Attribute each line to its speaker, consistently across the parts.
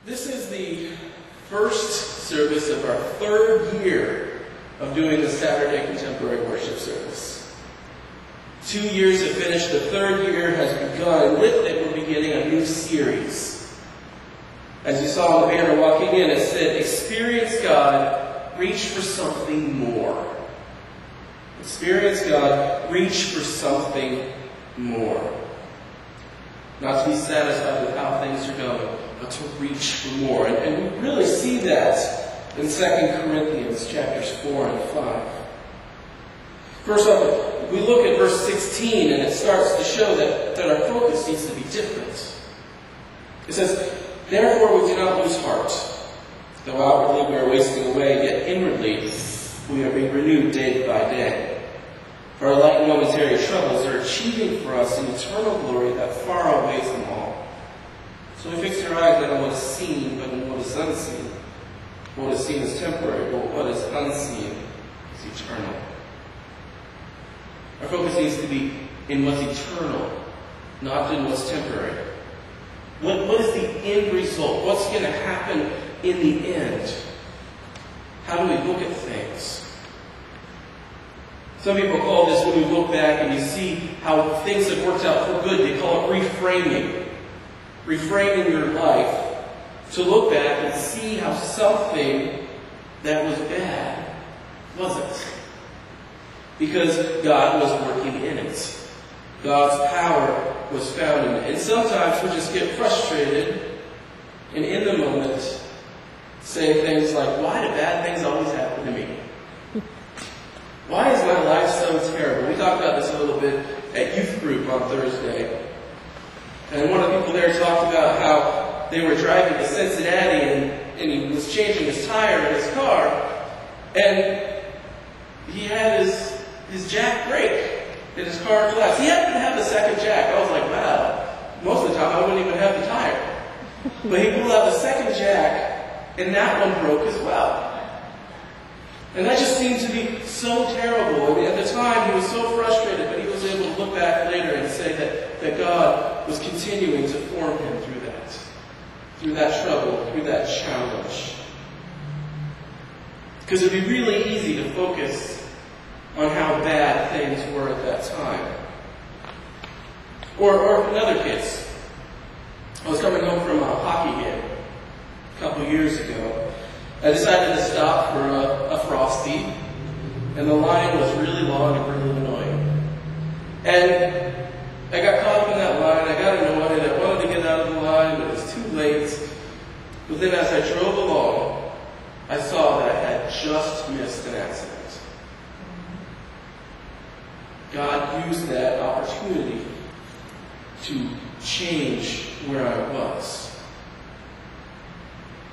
Speaker 1: This is the first service of our third year of doing the Saturday Contemporary Worship Service. 2 years have finished, the third year has begun, and with it we're beginning a new series. As you saw on the banner walking in, it said, Experience God, reach for something more. Experience God, reach for something more. Not to be satisfied with how things are going, but to reach for more. And we really see that in 2 Corinthians chapters 4 and 5. First off, we look at verse 16, and it starts to show that our focus needs to be different. It says, Therefore we do not lose heart. Though outwardly we are wasting away, yet inwardly we are being renewed day by day. For our light and momentary troubles are achieving for us an eternal glory that far outweighs them all. So we fix our eyes not on what is seen, but on what is unseen. What is seen is temporary, but what is unseen is eternal. Our focus needs to be in what's eternal, not in what's temporary. What is the end result? What's going to happen in the end? How do we look at things? Some people call this, when you look back and you see how things have worked out for good, they call it reframing. Reframing your life to look back and see how something that was bad wasn't. Because God was working in it. God's power was found in it. And sometimes we just get frustrated and in the moment say things like, why do bad things always happen to me? Why is my life so terrible? We talked about this a little bit at youth group on Thursday. And one of the people there talked about how they were driving to Cincinnati and he was changing his tire in his car. And he had his jack break and his car collapsed. He happened to have the second jack. I was like, wow, most of the time I wouldn't even have the tire. But he pulled out the second jack and that one broke as well. And that just seemed to be so terrible. I mean, at the time, he was so frustrated, but he was able to look back later and say that God was continuing to form him through that trouble, through that challenge. Because it would be really easy to focus on how bad things were at that time. Or in other case, I was coming home from a hockey game a couple years ago. I decided to stop for a Frosty, and the line was really long and really annoying. And I got caught up in that line, I got annoyed, I wanted to get out of the line, but it was too late. But then as I drove along, I saw that I had just missed an accident. God used that opportunity to change where I was.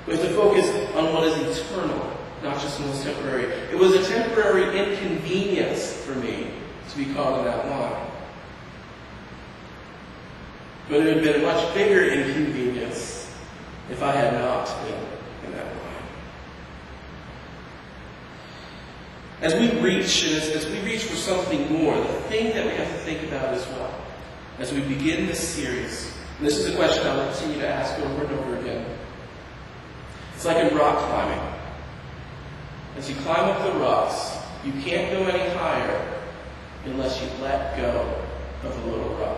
Speaker 1: We have to focus on what is eternal, not just what's temporary. It was a temporary inconvenience for me to be caught in that line. But it would have been a much bigger inconvenience if I had not been in that line. As we reach, and as we reach for something more, the thing that we have to think about as well, as we begin this series, and this is a question I'll continue to ask over and over again. It's like in rock climbing. As you climb up the rocks, you can't go any higher unless you let go of the little rock.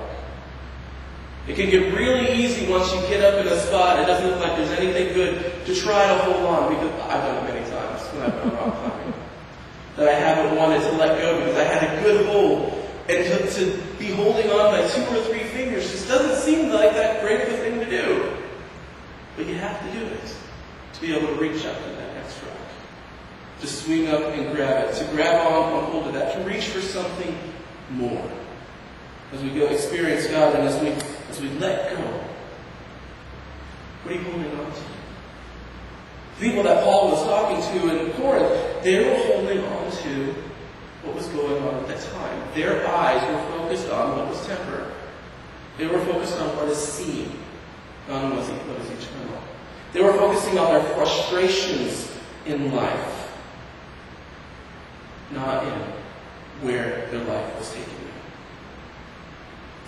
Speaker 1: It can get really easy once you get up in a spot. It doesn't look like there's anything good to try to hold on, because I've done it many times when I've been rock climbing. That I haven't wanted to let go because I had a good hold. And to be holding on by 2 or 3 fingers just doesn't seem like that great of a thing to do. But you have to do it. To be able to reach up to that next rock. To swing up and grab it. To grab on hold of that. To reach for something more. As we go experience God and as we let go. What are you holding on to? The people that Paul was talking to in Corinth, they were holding on to what was going on at that time. Their eyes were focused on what was temporary. They were focused on what is seen, not on what is eternal. They were focusing on their frustrations in life, not in where their life was taking them.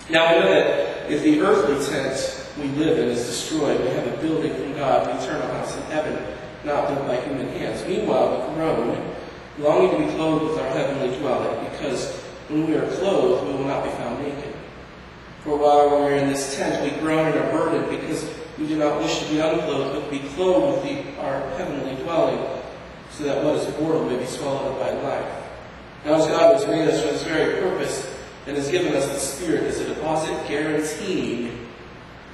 Speaker 1: Now, we know that if the earthly tent we live in is destroyed. We have a building from God, an eternal house in heaven, not built by human hands. Meanwhile, we groan, longing to be clothed with our heavenly dwelling, because when we are clothed, we will not be found naked. For while we are in this tent, we groan and are burdened, because we do not wish to be unclothed, but to be clothed with our heavenly dwelling, so that what is mortal may be swallowed up by life. Now, as God has made us for this very purpose, and has given us the Spirit as a deposit guaranteeing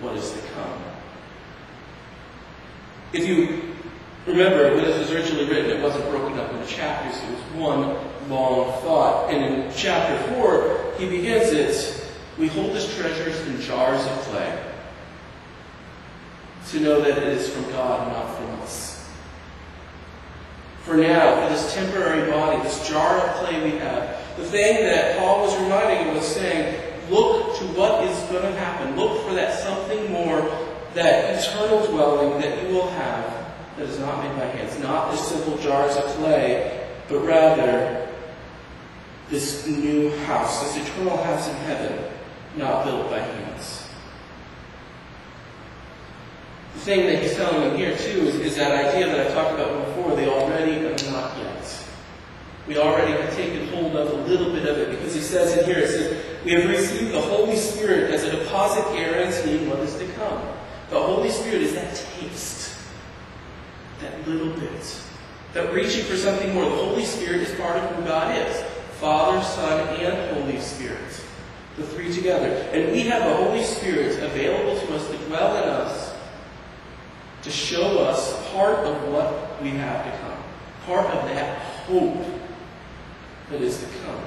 Speaker 1: what is to come. If you remember, when this was originally written, it wasn't broken up into chapters. It was one long thought. And in chapter 4, he begins it, we hold his treasures in jars of clay, to know that it is from God and not from us. For now, for this temporary body, this jar of clay we have, the thing that Paul was reminding us, saying, look to what is going to happen. Look for that something more, that eternal dwelling that you will have that is not made by hands. Not the simple jars of clay, but rather this new house, this eternal house in heaven, not built by hands. The thing that he's telling them here, too, is that idea that I talked about before, the already and not yet. We already have taken hold of a little bit of it, because he says in here, it says, we have received the Holy Spirit as a deposit guaranteeing what is to come. The Holy Spirit is that taste, that little bit, that reaching for something more. The Holy Spirit is part of who God is. Father, Son, and Holy Spirit. The three together. And we have the Holy Spirit available to us to dwell in us, to show us part of what we have to come. Part of that hope that is to come.